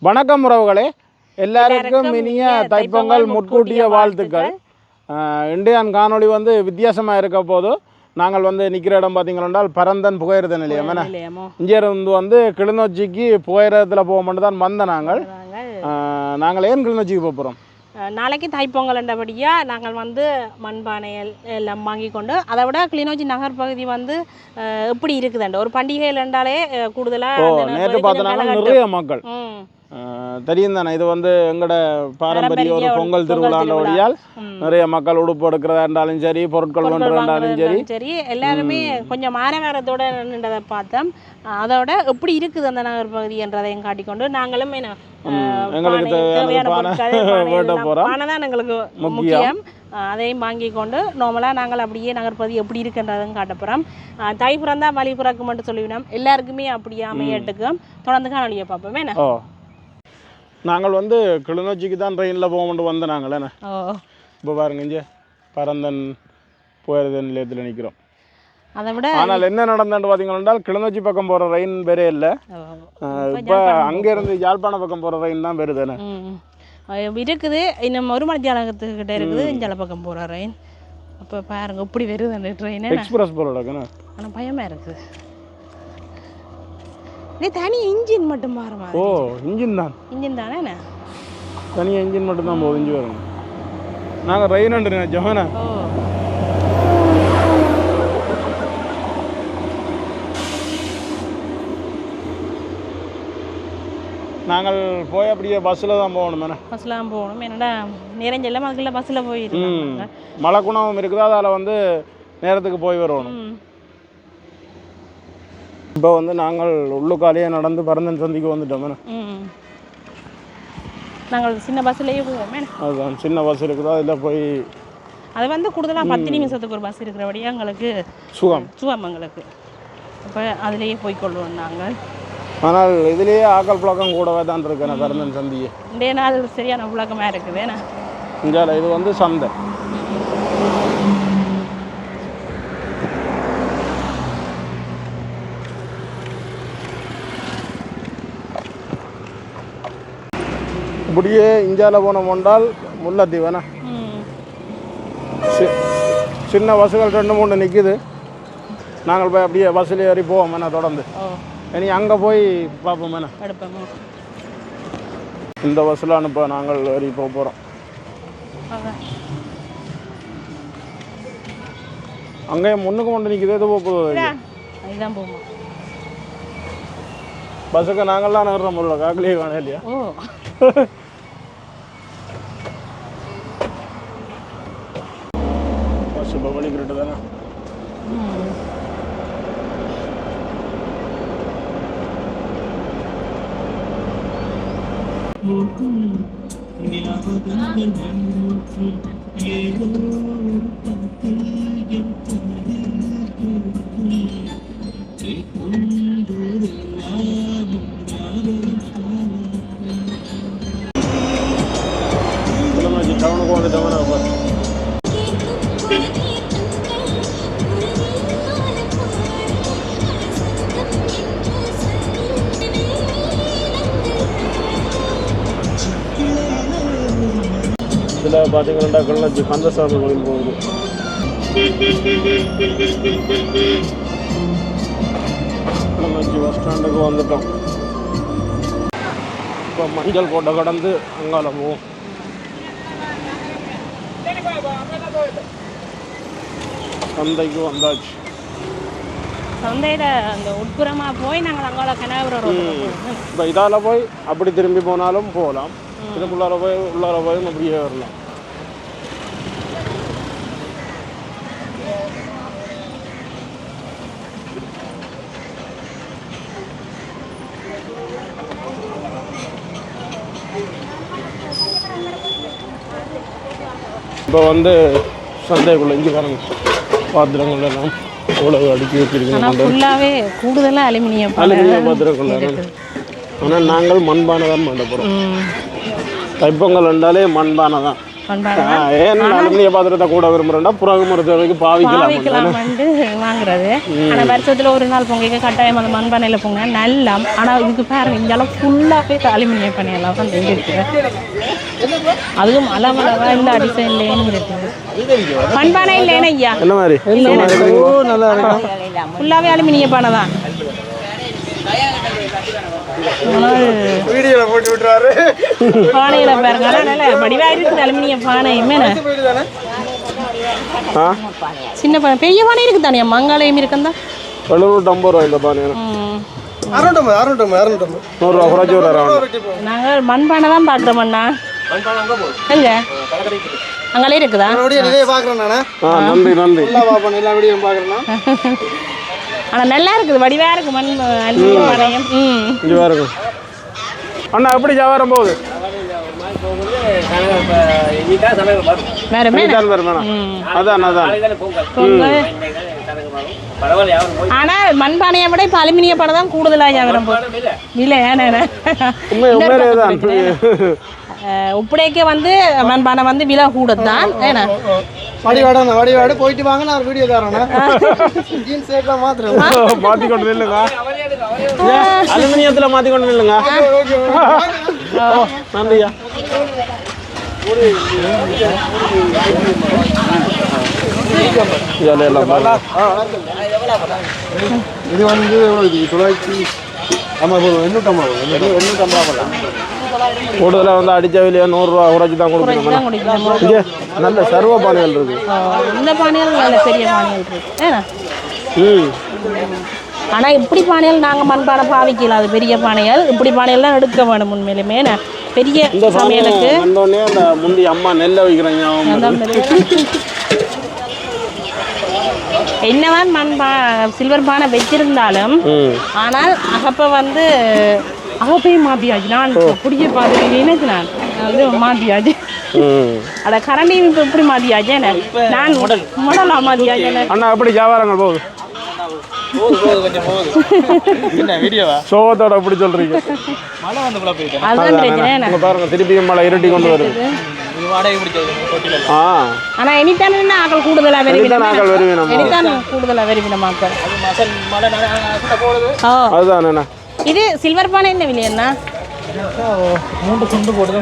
வணக்கம் உறவுகளே, எல்லாருக்கும் இனிய தைப்பொங்கல் முற்கூட்டிய வாழ்த்துக்கள். இந்தியன் காணொளி வந்து வித்தியாசமாக இருக்க போது நாங்கள் வந்து நிற்கிற இடம் பார்த்தீங்கன்னா பரந்தன் புகையிரத நிலையம். இங்கேருந்து வந்து கிளிநொச்சிக்கு புகையிரதத்தில் போக மட்டும் தான் வந்த நாங்கள் ஏன் கிளிநொச்சிக்கு போகிறோம்? நாளைக்கு தைப்பொங்கல் என்றபடியாக நாங்கள் வந்து மண்பானைகள் எல்லாம் வாங்கி கொண்டு, அதை விட கிளிநொச்சி நகர் பகுதி வந்து எப்படி இருக்குதுண்ட ஒரு பண்டிகைகள் என்றாலே கூடுதலாக நேற்று பார்த்தோன்னா நிறைய மக்கள் தெரியும் தானே. இது வந்து எங்களோட பாரம்பரிய ஒரு பொங்கல் திருவிழாண்டபடியால் நிறைய மக்கள் உடுப்பு எடுக்கிறதா இருந்தாலும் சரி, பொருட்கள் பண்ணுறதாலும் சரி எல்லாருமே கொஞ்சம் மாநகரத்தோட நின்றதை பார்த்தோம். அதோட எப்படி இருக்குது அந்த நகர் பகுதி என்றதையும் காட்டிக்கொண்டு நாங்களும் எங்களுக்கு பானை தான் எங்களுக்கு முக்கியம். அதையும் வாங்கி கொண்டு நார்மலாக நாங்கள் அப்படியே நகர்பகுதி எப்படி இருக்குன்றதும் காட்டப்புறம் தைப்புறம் தான் வழிபுறக்கும் மட்டும் சொல்லிவினோம். எல்லாருக்குமே அப்படியே அமையட்டுக்கும் தொடர்ந்து காணொலியை பார்ப்போமே. நாங்கள் வந்து கிளிநொச்சிக்கு தான் ட்ரெயினில் போக வந்த நாங்கள் இப்போ பாருங்க இங்கே பரந்தன் புகையிரத நிலையத்தில் நிற்கிறோம். அதை விட ஆனால் என்ன நடந்தேன்னு பார்த்தீங்கன்னா கிளிநொச்சி பக்கம் போகிற ரயின் வேறே இல்லை. இப்போ அங்கேருந்து யாழ்ப்பாண பக்கம் போகிற ரயின் தான் வருது இருக்குது. இன்னும் ஒரு மணி ஜாலகத்துக்கிட்ட இருக்குது இந்த பக்கம் போகிற ரயின். அப்போ பாருங்க இப்படி வருது அந்த ட்ரெயின். எக்ஸ்பிரஸ் போல இருக்குண்ணா, ஆனால் பயமாக இருக்குது. தனி இன்ஜின் மட்டும் மாறுமா? ஓ இன்ஜின் தானே, தனியாக இன்ஜின் மட்டும் தான் போகுது. இஞ்சி வரும் நாங்கள் ரயின் ஜோனா. நாங்கள் போய் அப்படியே பஸ்ஸில் தான் போகணும். பஸ்ஸில் தான் போகணும். என்னடா நிறைஞ்செல்லாம் அதுக்குள்ள பஸ்ஸில் போயிருக்கு. மழை குணமும் இருக்குது, அதில் வந்து நேரத்துக்கு போய் வரணும். இப்போ வந்து நாங்கள் உள்ளுக்காலையே நடந்து பரந்தன் சந்திக்கு வந்துட்டோம். நாங்கள் சின்ன பஸ்ஸிலேயே போவோமே. அதுதான் சின்ன பஸ் இருக்குது, அதில் போய் அது வந்து கூடுதலாக 10 நிமிஷத்துக்கு ஒரு பஸ் இருக்கிறபடியாக எங்களுக்கு சுகம் எங்களுக்கு. அப்போ அதிலேயே போய்கொள்வோம் நாங்கள். ஆனால் இதுலேயே ஆக்கள் புழக்கம் கூடவே தான் இருக்கேன் பரந்தன் சந்தியே. இன்றைய நாள் சரியான புழக்கமாக இருக்குது. இந்தியாவில் இது வந்து சந்தை. இப்படியே இந்தியாவில் போனோம் என்றால் முல்லைத்தீவு சின்ன பஸ்ஸுகள் 2-3 நிற்குது. நாங்கள் போய் அப்படியே பஸ்ஸில் ஏறி போவோம் தொடர்ந்து. இனி அங்கே போய் பார்ப்போம். இந்த பஸ்ஸில் அனுப்ப நாங்கள் ஏறி போக போகிறோம். அங்கேயும் முன்னுக்கு கொண்டு நிற்குது. எது போகுது பஸ்ஸுக்கு நாங்கள்லாம் நேர்றோம். முல்ல காக்கலையே காண இல்லையா? பஸ் இப்போ வலிக்கிட்டு தானே. டவுனுக்கு வந்துட்டோம்னா இதில் பார்த்தீங்கன்னா கிளிநொச்சி கந்தசாமி கோயில் போகுது. கிளிநொச்சி பஸ் ஸ்டாண்டுக்கு வந்துட்டோம். இப்போ மஞ்சள் கோட்டை கடந்து அங்கால போவோம். சந்தைக்கு வந்தாச்சு. சந்தையில் அந்த உட்புறமாக போய் நாங்கள் அங்கால கனகபுரம் இப்போ இதால் போய் அப்படி திரும்பி போனாலும் போகலாம். இதுக்குள்ளார போய் உள்ளார போய் அப்படியே வரலாம். இப்போ வந்து சந்தைக்குள்ள இங்கே பாருங்க பாத்திரங்கள் எல்லாம் உழவு அடுக்கி வச்சிருக்கோம். கூடுதலாக அலுமினியம் பாத்திரங்கள். ஆனால் நாங்கள் மண்பானை தான் பண்ண போகிறோம். தைப்பொங்கல் என்றாலே மண்பானை தான். மண்பானை ஏன் அலுமினிய பாத்திரத்தை கூட விரும்புகிறேன்னா புறகு ஒரு தேவைக்கு பாவிக்கலாம்ட்டு வாங்குறது. ஆனால் வருஷத்தில் ஒரு நாள் பொங்க கட்டாயம் அந்த மண்பானையில் பொங்க நல்லா. ஆனால் இதுக்கு பாருங்க இந்த அளவு ஃபுல்லாகவே அலுமினிய பானையெல்லாம் வந்து எங்கே இருக்குது. அதுவும் அளவளவா இல்லை டிசைன்லேன்னு இருக்குது. மண்பானை இல்லைன்னு ஐயா என்ன மாதிரி நல்லா இருக்கும். ஃபுல்லாகவே அலுமினிய பானை தான். பானையில பாருங்க நல்ல வடிவா இருக்குது அலுமினிய பானை. சின்ன பானை பெரிய பானை இருக்கு தானே மங்காலயம் இருக்குந்தா 750 ரூபாய் இந்த பானை. நாங்கள் மண்பானை தான் பார்க்குறோம் அண்ணா. எங்க அங்கே இருக்குதா? நன்றி நன்றி. ஆனால் நல்லா இருக்குது வடிவா இருக்கு மண் பானையும். இங்கே பாருங்க அண்ணா எப்படி வியாபாரம் போகுது? ஆனால் மண்பானையை விட இப்போ அலுமினிய பானை தான் கூடுதலாக வியாபாரம் போகுது. இல்லை ஏன்னா உப்படைக்கு வந்து மண்பானை வந்து விலை கூட தான். ஏன்னா வடிவாடு போயிட்டு வாங்க நான் வீடியோ தரேன். ஜீன்ஸ் ஷர்ட்லாம் மாத்தி கொண்டு நில்லுங்க. அலுமினியத்துல மாத்தி கொண்டு நில்லுங்க. நன்றியா. இது வந்து 950. ஆமாம் 850. கூடுதலாக வந்து அடிச்ச விலையா 100 ரூபா குறைச்சி தான் கொடுக்கணும். இங்கே நல்ல சர்வ பானைகள் இருக்கு. இந்த பானைகள் நல்ல பெரிய பானைகள் இருக்கு. ஆனால் இப்படி பானைகள் நாங்கள் மண்பானை பாவிக்கலாம். அது பெரிய பானைகள். இப்படி பானைகள்லாம் எடுக்க வேணும் உண்மையிலுமே. பெரிய சமையலுக்கு அந்த முந்தி அம்மா நெல்லை வைக்கிறாங்க. என்னதான் சில்வர் பானை வச்சிருந்தாலும் ஆனால் அகப்ப வந்து அகப்பையும் மாத்தியாச்சு. நான் பிடிக்க பார்த்து நான் வந்து மாத்தியாச்சு. அட கரண்டியும் இப்போ இப்படி மாத்தியாச்சு. நான் முடலா மாத்தியாச்சு. அண்ணா அப்படி வியாபாரங்கள் போகுது. சோகத்தோட அப்படி சொல்றீங்க. பாருங்க திருப்பியும் மழை இருட்டி கொண்டு வருது. ஆனா எனிதான் ஆக்கள் கூடுதலா கூடுதலா வருவினமாக்கள். அதுதான் இது சில்வர் பானை என்ன விலை என்ன? 3 துண்டு போட்டு.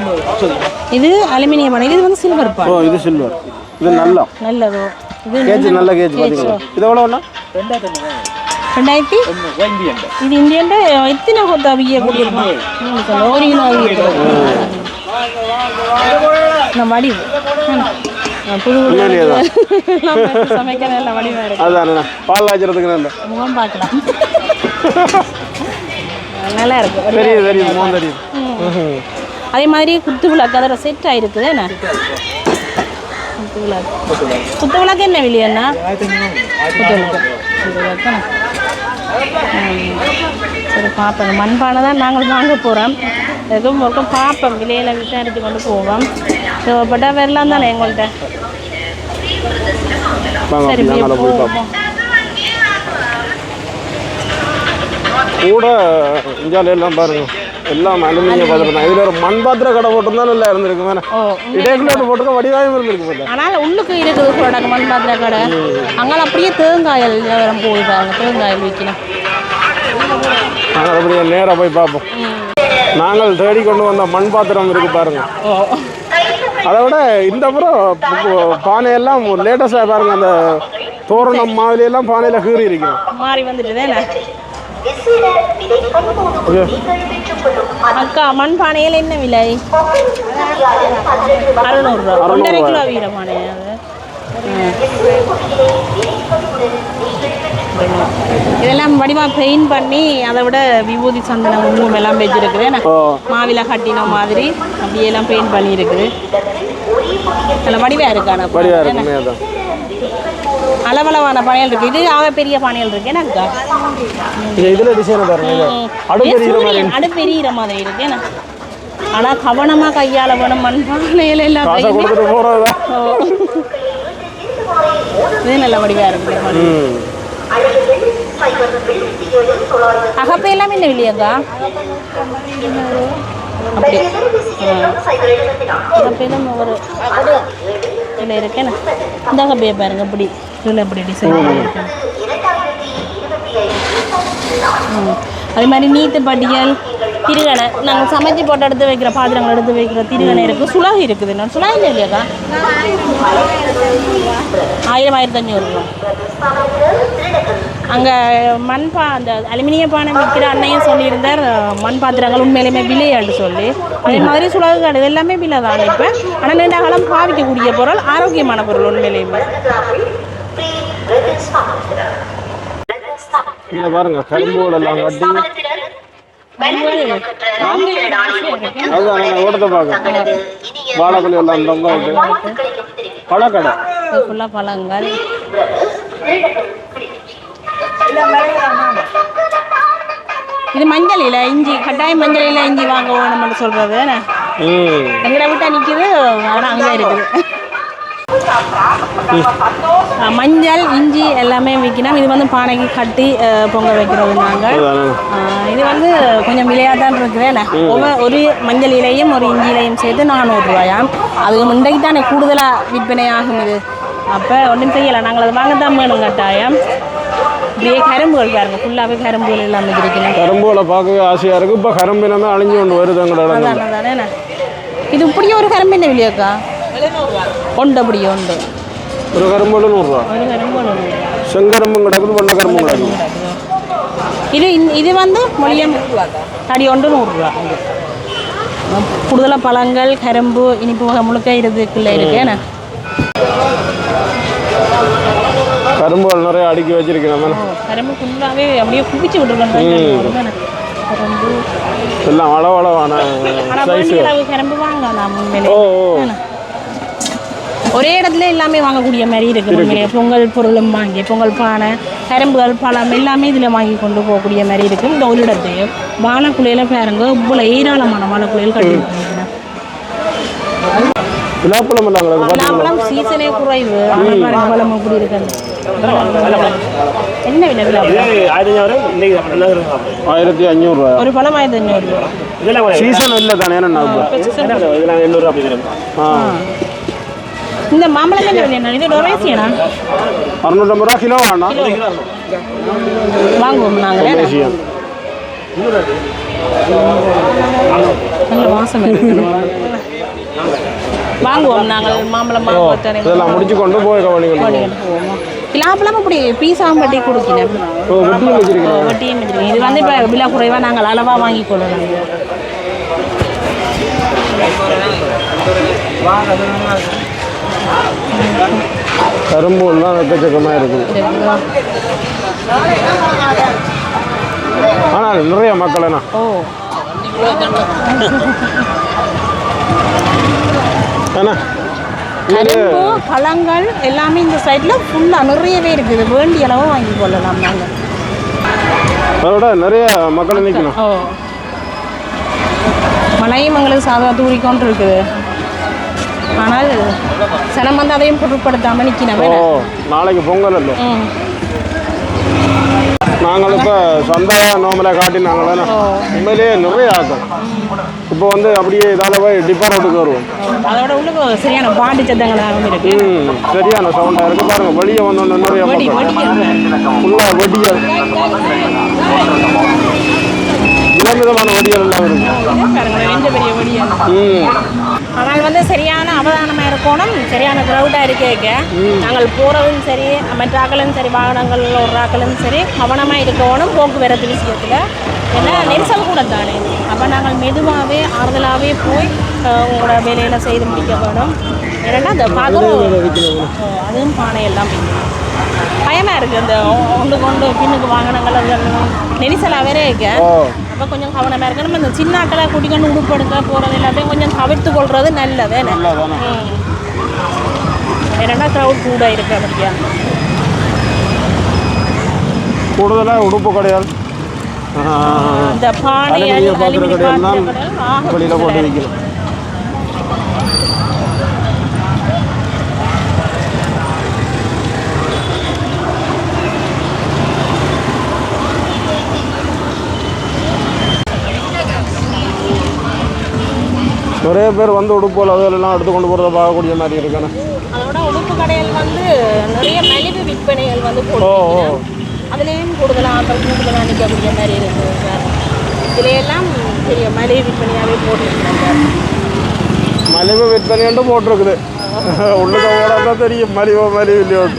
இது அலுமினிய பானை. இது வந்து சில்வர் பானை. இது சில்வர். இது நல்ல நல்லதோ. இது கேஜ் நல்ல கேஜ் பாத்தீங்களா? இது எவ்வளவுனா? 2000. இது இந்தியன் எத்தனை கொத்த அவிய கூடியிருக்கோம். ஒரு கிலோ அவிய நம்ம வடிவு சமைக்க நல்ல வடிவா இருக்கு. அதான் பால் காய்ச்சறதுக்கு நல்ல முகம் பார்க்கலாம். நல்லா இருக்கு. அதே மாதிரி குத்து விளக்கு அதோட செட் ஆயிருக்குது. என்ன குத்து விளக்கு என்ன விலையண்ணா? சரி பார்ப்போம். மண்பானை தான் நாங்கள் வாங்க போகிறோம். எதுவும் ஒருக்கும் பார்ப்போம். விலையில விசாரித்து கொண்டு போவோம். தேவைப்பட்டா வரலாம் தானே எங்கள்கிட்ட. சரி போவோம். கூட இந்தியாவில எல்லாம் பாருங்க எல்லாம் அலுமினிய பாத்திரம் தான். இதுல ஒரு மண் பாத்திர கடை போட்டுருந்தா நல்லா இருந்திருக்கு. இடைக்குள்ள போட்டுருக்க வடிவாயும் இருந்திருக்கு. ஆனால் உள்ளுக்கு இருக்குது கூட மண் பாத்திர கடை. அங்கே அப்படியே தேங்காயல் போய் பாருங்க. தேங்காயல் விற்கணும். நாங்கள் அப்படியே நேராக போய் பார்ப்போம். நாங்கள் தேடி கொண்டு வந்த மண் பாத்திரம் இருக்கு பாருங்க. அதை விட இந்த புறம் பானையெல்லாம் லேட்டஸ்டாக பாருங்க. அந்த தோரணம் மாதிரியெல்லாம் பானையில் கீறி இருக்கிறோம். மாறி வந்துட்டு அக்கா மண் பானையில் என்ன விலை? 600 ரூபா. 1.5 கிலோ வீர பானை. இதெல்லாம் வடிவா பெயிண்ட் பண்ணி அதை விட விபூதி சந்தனம் குங்குமம் எல்லாம் வச்சிருக்குது. மாவில கட்டின மாதிரி அப்படியெல்லாம் பெயிண்ட் பண்ணி இருக்குது. அதில் வடிவா இருக்கான அளவளவான பானைகள் இருக்கு. இது ஆக பெரிய பானைகள் இருக்கு. என்னக்கா இதுல டிசைன் பாருங்க. அடுப்பெரியிற மாதிரி இருக்கு. ஆனா கவனமா கையாள வேணும். மண் பானையில எல்லாம் இது நல்ல வடிவா இருக்கு. அகப்பை எல்லாமே இல்லை இல்லையாக்கா? அப்படி பேரும் ஒரு இதில் இருக்கேன். இந்தாங்க அப்படியே பாருங்க இப்படி இதில் இப்படி டிசைன் பண்ணியிருக்கேன். அதே மாதிரி நீத்து பட்டியல் திருகணை நாங்கள் சமைச்சு போட்டு எடுத்து வைக்கிற பாத்திரங்கள் எடுத்து வைக்கிற திருகணை இருக்குது. சுலாகி இருக்குது. இன்னொரு சுலாகி இல்லையாக்கா 1000-1500 ரூபா. அங்கே அந்த அலுமினிய பானை விற்கிற அன்னையும் சொல்லியிருந்தார் மண் பாத்திரங்கள் உண்மையிலுமே விலையாண்டு சொல்லி. அதே மாதிரி சுலகு கடை எல்லாமே விலை தான் இப்போ. ஆனால் நீண்ட காலம் பாவிக்கக்கூடிய பொருள், ஆரோக்கியமான பொருள் உண்மையிலேயுமே. பாருங்க கரும்போடு எல்லாம் கட்டி அதுதான் ஓட்டத்தை பார்க்க வாழைக்குழி எல்லாம் தொங்க விட்டு பழக்கடை ஃபுல்லாக பழங்கள். இது மஞ்சள் இல்லை இஞ்சி, கட்டாயம் மஞ்சள் இல்லை இஞ்சி வாங்க வேணும்னு சொல்றது. எங்கட விட்டா நிற்கிது, ஆனால் அங்கே இருக்குது. மஞ்சள் இஞ்சி எல்லாமே விற்கணும். இது வந்து பானைக்கு கட்டி பொங்க வைக்கிறது நாங்கள். இது வந்து கொஞ்சம் விலையாக தான் இருக்குதுண்ணே. ஒரு மஞ்சள் இலையும் ஒரு இஞ்சி இலையும் சேர்த்து 400 ரூபாயாம். அது இன்றைக்கு தானே கூடுதலாக விற்பனை ஆகும். இது அப்போ ஒன்றும் செய்யலை, நாங்கள் அதை வாங்கத்தான் வேணும் கட்டாயம். இப்படியே கரும்புகள் பாருங்க, ஃபுல்லாகவே கரும்புகள் எல்லாமே கிடைக்கணும். கரும்புகளை பார்க்கவே ஆசையாக இருக்குது. இப்போ கரும்பு எல்லாமே அழிஞ்சு கொண்டு வருது எங்களோட. தானே இது இப்படியே ஒரு கரும்பு என்ன விலையாக்கா? ஒன்று அப்படியே உண்டு. ஒரு கரும்பு 100 ரூபா. ஒரு கரும்பு செங்கரும்பும் கிடக்குது, வெள்ளை கரும்பும் கிடக்குது. இது வந்து மொழியம் தடி ஒன்று 100 ரூபா. கூடுதலாக பழங்கள் கரும்பு இனிப்பு வகை முழுக்க இதுக்குள்ளே இருக்கேண்ணே. கரும்புகள் நிறைய அடுக்கி வச்சிருக்கேன். கரும்பு ஃபுல்லாகவே அப்படியே குவிச்சு விட்டுருக்கேன். கரும்பு எல்லாம் அளவான கரும்பு வாங்கலாம் உண்மையிலே. ஒரே இடத்துல எல்லாமே வாங்கக்கூடிய மாதிரி இருக்குது உண்மையிலே. பொங்கல் பொருளும் வாங்கி பொங்கல் பானை கரும்புகள் பழம் எல்லாமே இதில் வாங்கி கொண்டு போகக்கூடிய மாதிரி இருக்குது. இந்த ஒரு இடத்தையும் வாழைக்குலையில் பாருங்க இவ்வளோ ஏராளமான வாழைக்குலையில் கட்டியிருக்காங்க. விழாப்பழம் சீசனே குறைவு. பழம் அப்படி இருக்காது. என்ன விலை? 1500 ரூபா. ஒரு பழம் 1500 ரூபா. சீசன் இல்லை தானே? இந்த மாம்பழம் என்ன விலை? இது டொரேசியனா? 650 ரூபா கிலோ வேணா வாங்குவோம் நாங்கள். நல்ல வாசம் வாங்குவோம் நாங்கள். மாம்பழம் இதெல்லாம் முடிச்சு கொண்டு போய் கவனிக்கணும். விழாப்பழம் அப்படி பீஸாவும் வட்டி கொடுக்கணும். வட்டியும் வச்சிருக்கேன். இது வந்து இப்போ விழா குறைவாக நாங்கள் அளவாக வாங்கி கொள்ளலாம். கரும்பு எல்லாம் எக்கச்சக்கமாக இருக்குது. ஆனால் நிறைய மக்கள் என்ன கரும்பு பழங்கள் எல்லாமே இந்த சைடில் ஃபுல்லாக நிறையவே இருக்குது. வேண்டிய அளவு வாங்கி கொள்ளலாம் நாங்கள். அதோட நிறைய மக்கள் நிற்கணும். மழையும் எங்களுக்கு சாதா தூரிக்கொண்டு இருக்குது. ஆனால் சனம் வந்து அதையும் பொருட்படுத்தாமல் நிற்கணும். நாளைக்கு பொங்கல் இல்லை. நாங்கள் இப்போ சந்தையாக நோம்பலை காட்டினாங்களே உண்மையிலேயே நிறைய ஆகும். இப்போ வந்து அப்படியே இதால் போய் டிப்பர் ரோட்டுக்கு வருவோம். அதோட உள்ள சரியான பாட்டு சத்தங்களாகவும் இருக்கு. சரியான சவுண்டாக இருக்குது. பாருங்கள் வெளியே வந்தோன்னு நிறைய ஃபுல்லாக வெடிகள் விதவிதமான வடிகள் எல்லாம் இருக்குது. பெரிய வடிகள். ஆனால் வந்து சரியான அவதானமாக இருக்கணும். சரியான க்ரௌடாக இருக்க நாங்கள் போகிறதும் சரி மற்றாக்களும் சரி வாகனங்கள் ஒரு ஆக்களும் சரி கவனமாக இருக்கணும் போக்குவரத்து விஷயத்தில். ஏன்னா நெரிசல் கூட தானே. அப்போ நாங்கள் மெதுவாகவே ஆறுதலாகவே போய் உங்களோட வேலையில் செய்து முடிக்க வேணும். ஏன்னா அந்த அதுவும் பானையெல்லாம் பயமாக இருக்குது. அந்த ஒன்று கொண்டு பின்னுக்கு வாகனங்கள் நெரிசலாக வேற இருக்க. அப்போ கொஞ்சம் கவனமாக இருக்கு. நம்ம இந்த சின்ன ஆக்களை கூட்டிக்கொண்டு உடுப்படுக்க போகிறது எல்லாத்தையும் கொஞ்சம் தவிர்த்து கொள்வது நல்லது. ஏன்னா க்ரௌட் கூட இருக்கு. அப்படியா கூடுதலாக உடுப்பு கிடையாது. இந்த பானைகள் வெளியில் போட்டு வைக்கணும். நிறைய பேர் வந்து உடுப்போல் அதெல்லாம் எடுத்து கொண்டு போகிறத பார்க்கக்கூடிய மாதிரி இருக்குண்ணே. அதோட உடுப்பு கடைகள் வந்து நிறைய மலிவு விற்பனைகள் வந்து போடுவாங்க. அதுலேயும் கூடுதலாக கூடுதலாக நிற்கக்கூடிய மாதிரி இருக்குது சார். இதையெல்லாம் பெரிய மலிவு விற்பனையாகவே போட்டுருக்காங்க. மலிவு விற்பனைன்ட்டு போட்டிருக்குது. உள்ளுக்க ஓடாதான் தெரியும் மலிவோ மலிவு இல்லையோட்டு.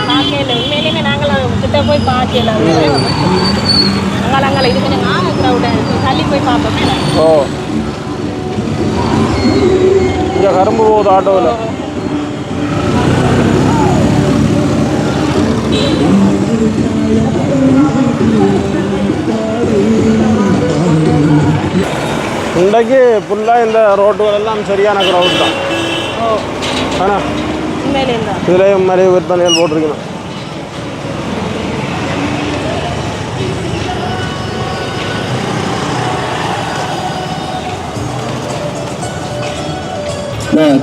பார்க்கல உண்மையிலேயுமே நாங்கள் கிட்ட போய் பார்க்கல. அங்கே இது கொஞ்சம் க்ரௌடாக இருக்குது. தள்ளி போய் பார்ப்போம். ஓ இங்கே கரும்பு போகுது ஆட்டோவில். இன்றைக்கு ஃபுல்லாக இந்த ரோட்டுகள் எல்லாம் சரியான க்ரௌட் தான். ஆனா இதுலேயும் மாதிரி விற்பனைகள் போட்டிருக்கணும்.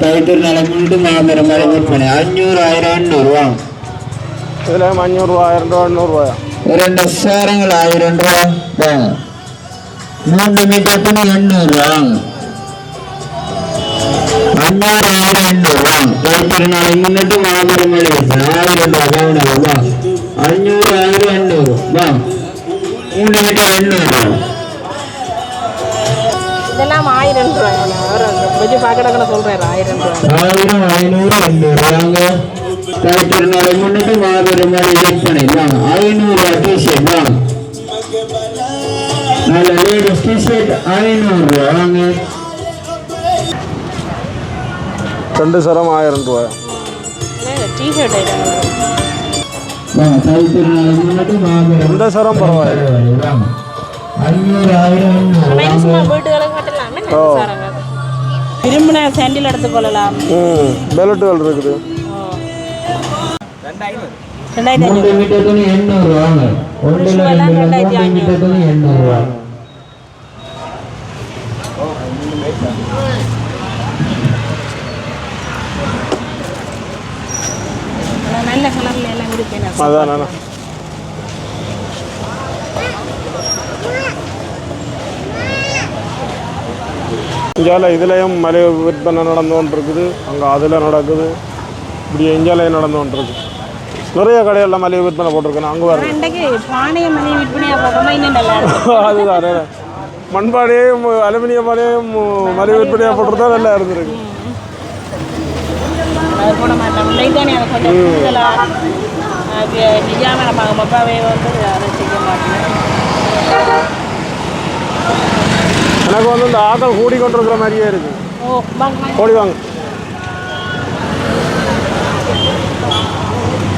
தைத்தூர் நாளை முன்னிட்டு மாபெரும் மழை விற்பனை 500, 1000, 800 இதில் 500 ரூபா, 1000 ரூபா, 800 ரூபாயா? 2 சாரங்கள் 1000 ரூபா. 3 மீட்டர் துணி 800 500, 800 தைத்தூர் நாளை முன்னிட்டு மாபெரும் மழை விற்பனை 1000 ரூபா. 500, 800 3 மீட்டர் 800 இதெல்லாம் 1000 ரூபாய். வச்சு பார்க்கறதுக்கு சொல்கிறேன் 1000 ரூபாய். 1000, 500, 800 தைத்தூர் நாளை முன்னிட்டு மாபெரும் மழை விற்பனை 500 டிஷர்ட் நல்ல லேடிஸ் டிஷர்ட் 500 வாங்க. 2 சரம் 1000 ரூபாயா? டிஷர்ட் தைத்தூர் நாளை முன்னிட்டு மாபெரும் இந்த சரம் பரவாயில்ல. 500, சும்மா வீட்டுகளுக்கு கட்டலாமே. விரும்பின சாண்டில் எடுத்துக்கொள்ளலாம். பெலட்டுகள் இருக்குது. 3 மீட்டர் துணி 800 வாங்க. 1 மீட்டர் துணி 800 நல்ல கலர்ல எல்லாம் இருக்கு. அதான் இந்தியாவில் இதுலேயும் மலிவு விற்பனை நடந்து கொண்டிருக்குது. அங்கே அதில் நடக்குது. இப்படி இந்தியாவிலையும் நடந்து கொண்டிருக்கு. நிறைய கடைகளில் மலிவு விற்பனை போட்டிருக்கேன். அங்கே வர அதுதான் மண்பானையும் அலுமினிய பானையும் மலிவு விற்பனையாக போட்டிருந்தா நல்லா இருந்திருக்கு. எனக்கு வந்து இந்த ஆக்கள் கூடி கொண்டிருக்கிற மாதிரியே இருக்கு. ஓடி வாங்க.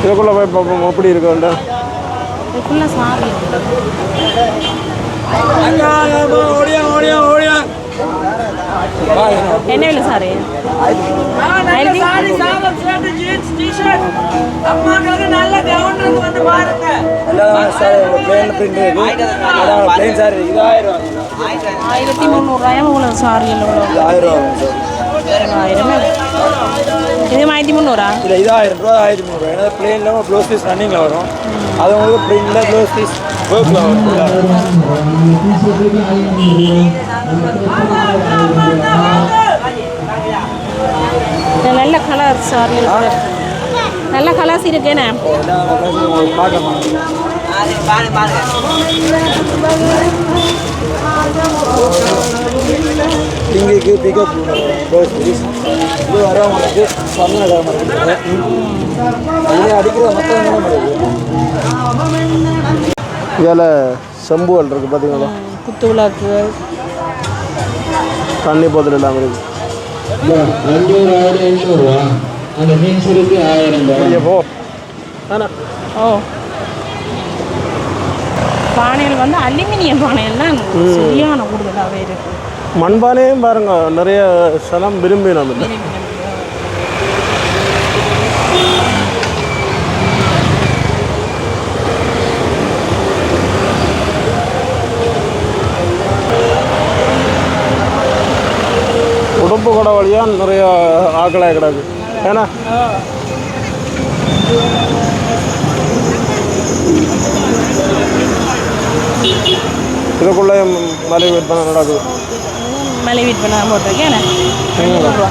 இதுக்குள்ள போய் பார்ப்போம் எப்படி இருக்கு. என்ன இல்லை சார்? ₹1300 இவ்வளோ சாரி எவ்வளோ? 1000 இது 1300 இல்லை இது 1000 ரூபா 1300. ஏன்னா பிளேனில் ப்ளவுஸ் பீஸ் ரன்னிங்கில் வரும். அது உங்களுக்கு பிளேனில் ப்ளவுஸ் பீஸ் ஒர்க்கில் வரும். நல்ல கலர் சாரி நல்ல கலர்ஸ் இருக்கேண்ணே. இங்கே பிக்கப் ப்ளவுஸ் பீஸ் இது வரவங்களுக்கு சொன்ன அடிக்கிற மொத்தம் இதில் செம்புகள் இருக்குது பார்த்தீங்களா? குத்து விளக்கு தண்ணி போதில் இல்லாமல் இருக்குது. 500, 800 அந்த மீன் சுருக்கு 1000 போ. ஓ பானைகள் வந்து அலுமினியம் பானைகள் தான் சரியான கூடுதலாகவே இருக்குது. மண்பானையும் பாருங்க நிறைய சலம் விரும்பி நம்ம இல்லை. உடம்பு கூட வழியாக நிறைய ஆக்களாக கிடக்கு. ஏன்னா இதுக்குள்ளே மலிவு விற்பனை நடக்குது. மலை வீட் பண்ண போட்டிருக்கேன் 200 ரூபா.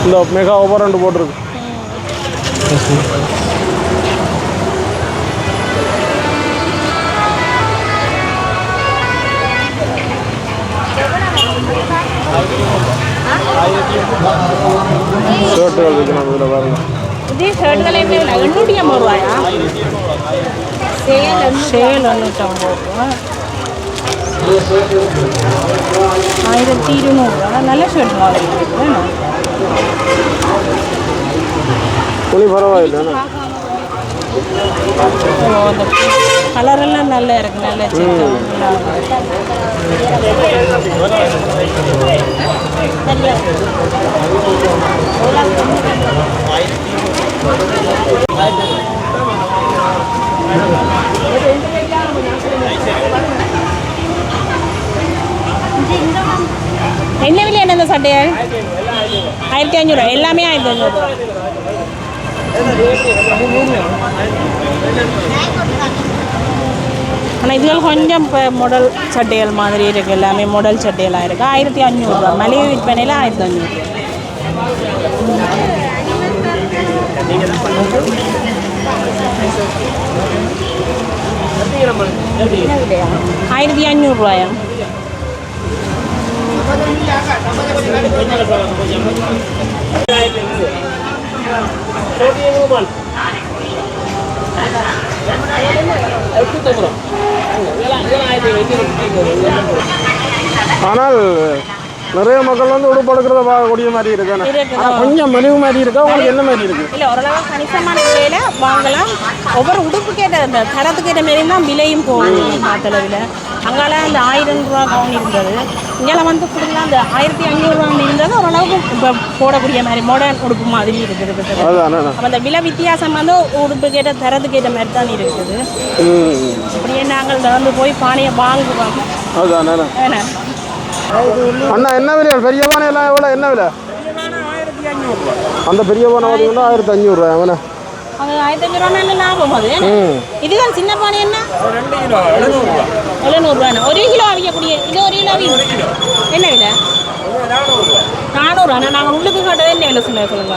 இந்த மெகா ஓவர் 2 போட்டிருக்கு. ஷர்ட்டுகள் வைக்கணும் இதில் பாருங்க. இதே ஷர்ட்டுகளே எப்படி 850 ரூபாயா? சேல் 850 ரூபா. 1200 ரூபா. நல்ல ஷர்ட் மாதிரி இருக்குது. துணி பரவாயில்லை. அந்த கலரெல்லாம் நல்லா இருக்கு. நல்ல என்ன விலை என்ன இந்த சட்டையா? 1500 எல்லாமே 1500. ஆனால் இதுகள் கொஞ்சம் இப்போ மாடல் சட்டைகள் மாதிரி இருக்குது. எல்லாமே மாடல் சட்டைகளாக இருக்குது. 1500 ரூபா. மலிவு விற்பனையில் 1500. 1500 ரூபாயா? ஆனால் நிறைய மக்கள் வந்து உடுப்படுக்கிறத பார்க்கக்கூடிய மாதிரி இருக்கு. ஆனால் கொஞ்சம் மலிவு மாதிரி இருக்கா? உங்களுக்கு என்ன மாதிரி இருக்கு? இல்லை, ஓரளவு கணிசமான விலையில வாங்கலாம். ஒவ்வொரு உடுப்புக்கேட்ட அந்த தரத்துக்கேற்ற மாரி தான் விலையும் போகும். மாத்தளவில் அங்கால அந்த 1000 ரூபா கவுன் இருந்தது. இங்கே வந்து ஃபுல்லாக அந்த 1500 ரூபா இருந்தது. ஓரளவுக்கு இப்போ போடக்கூடிய மாதிரி மாடர்ன் உடுப்பு மாதிரி இருக்குது. அப்போ அந்த விலை வித்தியாசம் வந்து உடுப்புக்கேட்ட தரத்துக்கேற்ற மாதிரி தான் இருக்குது. அப்படியே நாங்கள் வந்து போய் பானையை வாங்குவோம். ஏன்னா அண்ணா என்ன விலை? பெரிய பானை எல்லாம் எவ்வளோ? என்ன விலை? அந்த பெரிய பானை பார்த்தீங்கன்னா 1500 ரூபாய். அவனை அது 1500 ரூபா லாபம். அது இதுதான் சின்ன பானை. என்ன 700 ரூபா. 1 கிலோ அவிக்கக்கூடிய இது 1 கிலோ என்ன விலை? 400 ரூபா. நாங்கள் உள்ளுக்கு காட்டவே என்ன விலை சொன்ன சொல்லுங்க.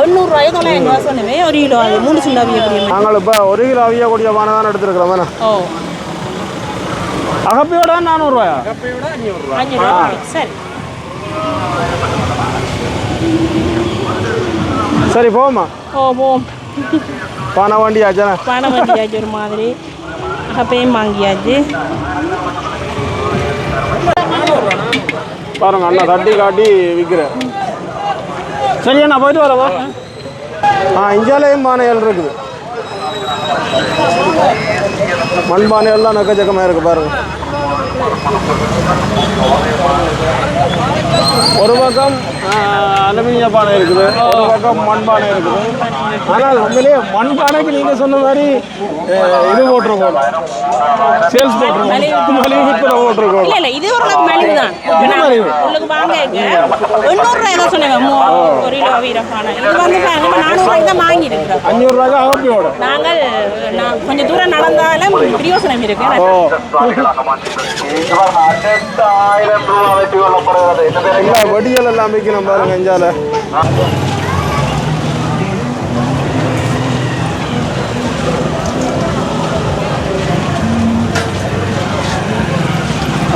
800 ரூபாயோ 900 ரூபா சொன்னவே 1 கிலோ அது 3 கிலோ அவிக்கக்கூடிய. நாங்கள் இப்போ 1 கிலோ அவிக்கக்கூடிய பானை தான் எடுத்துருக்கிறோம். வேணா அகப்பையோட 400 ரூபாயா? 500 ரூபா. சரி சரி போமா. போவோம். பானை வண்டியாச்சா? பானை வண்டியாச்சு. ஒரு மாதிரி அகப்பையும் வாங்கியாச்சு. பாருங்க அண்ணா தட்டி காட்டி விற்கிறேன். சரி அண்ணா போயிட்டு வரவா? இஞ்சாலையும் பானைகள் இருக்குது. மண் பானைகள் தான் நக்கச்சக்கமாக இருக்குது பாருங்க. ஒரு பக்கம் அலுமினிய பானை இருக்குது, ஒரு பக்கம் மண் பானை இருக்குது. ஆனால் உண்மையிலேயே மண் பானைக்கு நீங்கள் சொன்ன மாதிரி இது போட்டிருக்கோம், சேல்ஸ் போட்டிருக்கோம், மலிவு விற்பனை போட்டிருக்கோம். இல்லை இது ஓரளவுக்கு மலிவு தான். உங்களுக்கு வாங்க 800 ரூபாய் தான் சொன்னேன். 1 கிலோ வீர பானை இது வந்து 400 ரூபாய்க்கு தான் வாங்கியிருக்கிறோம். 500 ரூபாய்க்கு அகப்பியோட நான் கொஞ்சம் தூரம் நடந்தாலும் பிரயோசனம் இருக்கு. வடிகள் எல்லாம் வைக்கணும் பாருங்க. இஞ்சால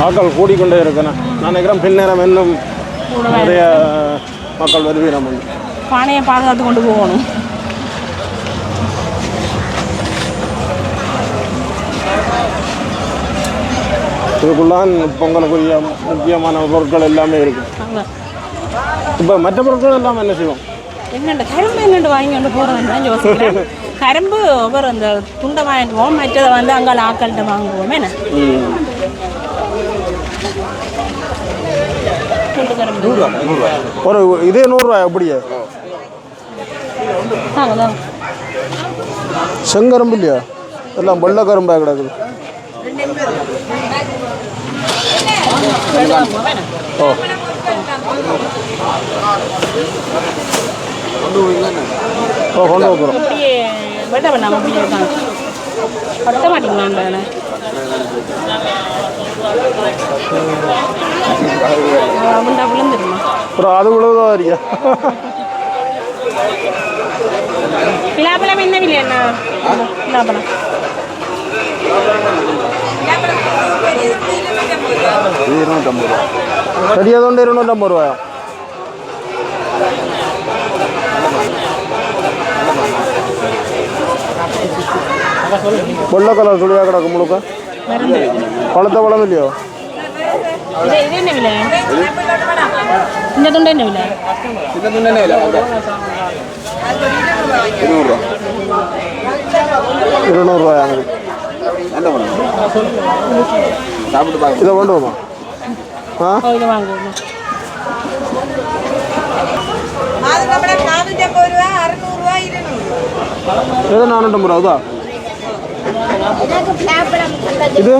ஆக்கள் கூடிக்கொண்டே இருக்கணும். நான் நினைக்கிறேன் பின்னேரம் இன்னும் நிறைய மக்கள் வருவீரம். பானையை பாதுகாத்து கொண்டு போகணும். இதுக்குள்ளான் பொங்கலுக்குரிய முக்கியமான பொருட்கள் எல்லாமே இருக்குது. இப்போ மற்ற பொருட்கள் எல்லாம் என்ன செய்வோம்? என்னென்ன கரும்பு என்னென்று வாங்கி கொண்டு போகிறோம் யோசிக்கிறேன். கரும்பு ஒவ்வொரு அந்த துண்டை வாங்கிக்குவோம், மற்றதை வந்து அங்கே ஆக்கள்கிட்ட வாங்குவோம். என்ன ஒரு இதே 100 ரூபாய் அப்படியே செங்கரும்பு இல்லையா? எல்லாம் வெள்ளை கரும்பாக கிடக்குது. ஓ கொண்டு வைக்கிறோம். அப்படியே வெட்ட வேண்டாம். அப்படியே பட்ட மாட்டீங்களா? அவன்டா விழுந்துருமா அப்புறம் அது விழுவதா வரியா பிலாப்பழம் என்ன விலை என்ன பிலாப்பழம் சரியாதோண்டு 250 ரூபாயா வெள்ளை கலர் துளியாக கிடக்கும் முழுக்க பழத்த பழம் இல்லையோ இது என்ன விலை இந்த துண்டு என்ன விலை இந்த துண்டு என்ன விலை 200 ரூபாயா என்ன பண்ணுங்க சாப்பிட்டு பாருங்க இதை கொண்டு போமா இது வாங்குவோம் இது 450 ரூபா இது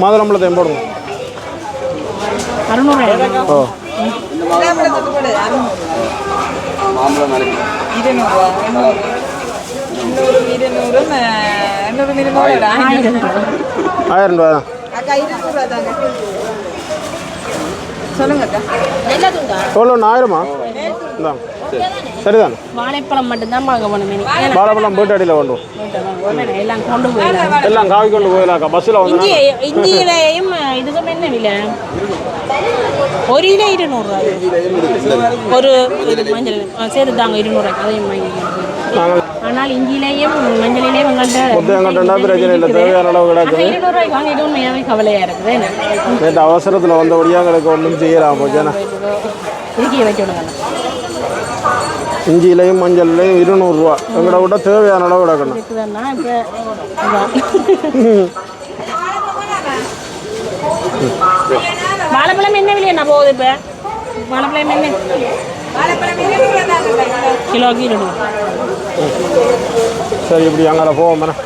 மாதுளம்பழத்தை போடுங்க 600 ஓ மாம்பழம் நாளைக்கு 1000 ரூபா தான் எவ்வளோ 1000மா இந்தாங்க சரிதானே வாழைப்பழம் மட்டும்தான் வாங்க போகணும் வாழைப்பழம் போட்டு அடியில் கொண்டு எல்லாம் கொண்டு போயிடலாம் எல்லாம் காவி கொண்டு போயிடலாக்கா பஸ்ஸில் வந்து இஞ்சியிலையும் இதுக்கும் என்ன விலை ஒரு கிலோ 200 ஒரு மஞ்சள் சரி தாங்க 200 அதையும் வாங்கிக்கலாம் ஆனால் இஞ்சியிலையும் மஞ்சளிலையும் எங்கள்கிட்ட பிரச்சனை இல்லை தேவையான அளவு கிடக்குது 200 வாங்கிட்டு உண்மையாகவே கவலையாக இருக்குது நேற்று அவசரத்தில் வந்தபடியாக கிடக்க ஒன்றும் செய்யலாம் போச்சேன்னா இதுக்கே வைக்க விடுங்க இஞ்சியிலையும் மஞ்சள்லையும் 200 ரூபா எங்கள்கிட்ட விட தேவையான அளவு கிடக்கணும் இருக்குதுன்னா இப்போ வாழைப்பழம் என்ன விலையா போகுது இப்போ வாழைப்பழம் என்ன கிலோக்கு 200 சரி இப்படி அங்கே போவோம் மேடம்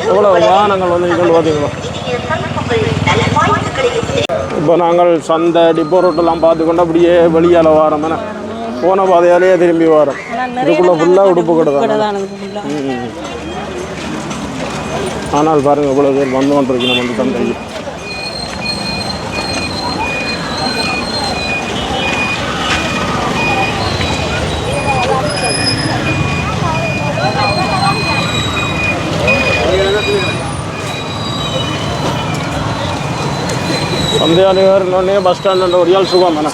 எவ்வளோ வாகனங்கள் வந்து கொண்டு பார்த்தீங்களா இப்போ நாங்கள் சந்தை டிப்போ ரோட்டெல்லாம் பார்த்து கொண்டு அப்படியே வெளியால் வாரோம் மேடம் போன பாதையாலேயே திரும்பி வரோம் இதுக்குள்ளே ஃபுல்லாக உடுப்பு கடை தான் ஆனால் பாருங்கள் இவ்வளோ பேர் வந்து கொண்டிருக்கு நம்ம வந்து சந்தைக்கு சந்தையாளிகள்னே பஸ் ஸ்டாண்டு ஒடியால் சுகம் தானே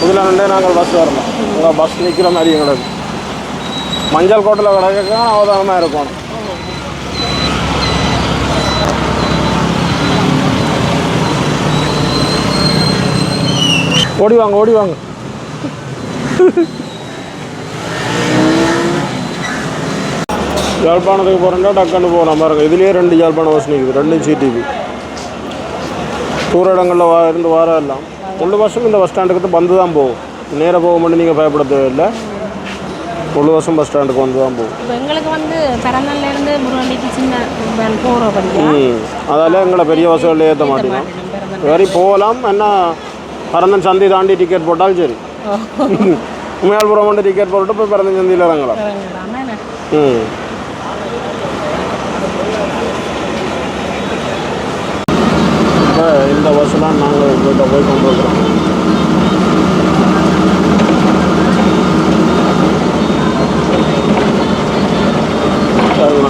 இதில் நின்றே நாங்கள் பஸ் வரலாம் அங்கே பஸ் நிற்கிற மாதிரி எங்களுக்கு மஞ்சள் கோட்டையில் கிடக்க அவதானமாக இருக்கும் ஓடி வாங்க ஓடி வாங்க யாழ்ப்பாணத்துக்கு போகிறோம்னா டக்குன்னு போகலாம் பாருங்க இதுலேயே 2 யாழ்ப்பாணம் பஸ் நிற்குது 2 சிடிவி தூர இடங்களில் இருந்து வாரம் எல்லாம் முழு வருஷம் இந்த பஸ் ஸ்டாண்டுக்கு வந்து தான் போகும் நேராக போக மட்டும் நீங்கள் பயப்பட தேவையில்லை முழு வருஷம் பஸ் ஸ்டாண்டுக்கு வந்து தான் போகும் இப்போ எங்களுக்கு வந்து பிறந்தலேருந்து முருகண்டிக்கு சின்ன போகிறோம் அதால் எங்களை பெரிய பஸ்களில் ஏற்ற மாட்டேங்க வரி போகலாம் என்ன பரந்தன் சந்தை தாண்டி டிக்கெட் போட்டாலும் சரி உமையாள்புரம் மட்டும் டிக்கெட் போட்டு போய் பரந்தன் சந்தையில் இறங்கலாம் இந்த பஸ்ஸெலாம் நாங்கள் வீட்டை போய் கொண்டு வந்துடுறோம்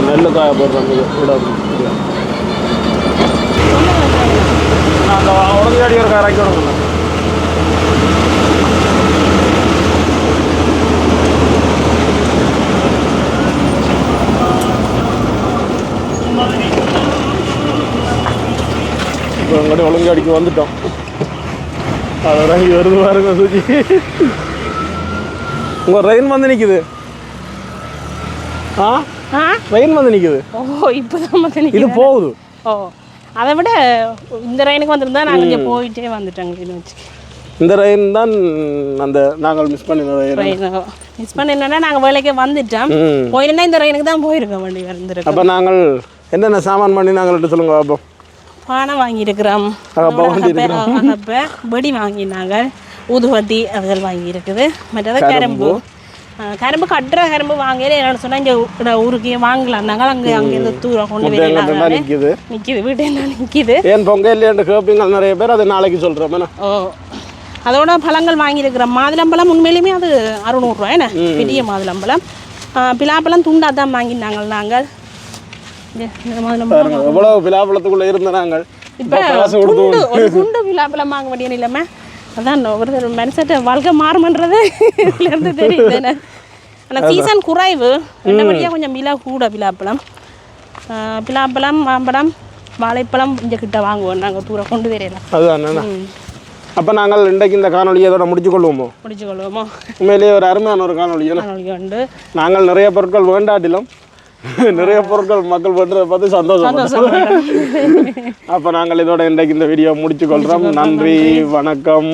நெல் காய போடுறோம் இடம் அந்த உடஞ்சி அடிக்கிற காய் இறக்கி விடுங்க இப்போ எங்கிட்ட ஒழுங்கு அடிக்க வந்துட்டோம் அதை இறங்கி வருது பாருங்க சூச்சி உங்கள் ரெயின் வந்து நிற்குது ரெயின் வந்து நிற்குது ஓ இப்போ தான் வந்து இது போகுது ஓ அதை விட இந்த ரெயினுக்கு வந்திருந்தா நாங்கள் இங்கே போயிட்டே வந்துட்டோங்க வச்சு இந்த ரெயின் தான் அந்த நாங்கள் மிஸ் பண்ணின ரெயின் மிஸ் பண்ணினா நாங்கள் வேலைக்கே வந்துட்டோம் போயிருந்தா இந்த ரெயினுக்கு தான் போயிருக்கோம் வண்டி வந்துருக்கோம் அப்போ நாங்கள் என்னென்ன சாமான் பண்ணி நாங்கள்ட்ட சொல்லுங்க பார்ப்போம். பானை வாங்கியிருக்கிறோம், அப்போ வெடி வாங்கினாங்க, ஊதுவத்தி அதுகள் வாங்கியிருக்குது. மற்றது கரும்பு கட்டுற கரும்பு வாங்கல என்னன்னு சொன்னால் இங்கே ஊருக்கு வாங்கலாம்னாங்க. அங்கேருந்து தூரம் கொண்டு போய் நிற்கிது வீட்டு என்ன நிற்கிது. ஏன் பொங்கல் இல்லையாண்டு கேட்பீங்க நிறைய பேர், அது நாளைக்கு சொல்கிறோம். ஓ அதோட பழங்கள் வாங்கியிருக்கிறோம். மாதுளம்பழம் உண்மையிலுமே அது 600 ரூபா என்ன பெரிய மாதுளம்பழம். பிலாப்பழம் துண்டாக தான் வாங்கினாங்க நாங்கள். மாதுளம்பழம் எவ்வளவு பிலாப்பழத்துக்குள்ளே இருந்த நாங்கள் இப்போ ஒரு துண்டு பிலாப்பழம் வாங்க வேண்டிய நிலைமை. அதான் ஒரு மனுஷட்ட வாழ்க்கை மாறுமன்றது இதுலேருந்து தெரியுது. ஆனால் சீசன் குறைவு, ரெண்டபடியாக கொஞ்சம் விலை கூட. பிலாப்பழம் மாம்பழம் வாழைப்பழம் இங்கே கிட்ட வாங்குவோம் நாங்கள், தூரம் கொண்டு வரையலாம். அதுதான். அப்போ நாங்கள் இன்றைக்கு இந்த காணொலியை அதோட முடிச்சுக்கொள்வோமோ? உண்மையிலேயே ஒரு அருமையான ஒரு காணொலி உண்டு. நாங்கள் நிறைய பொருட்கள் வேண்டாட்டிலும் நிறைய பொருட்கள் மக்கள் பண்ணுறதை பார்த்து சந்தோஷம். அப்போ நாங்கள் இதோட இன்றைக்கு இந்த வீடியோ முடிச்சுக்கொள்கிறோம். நன்றி, வணக்கம்.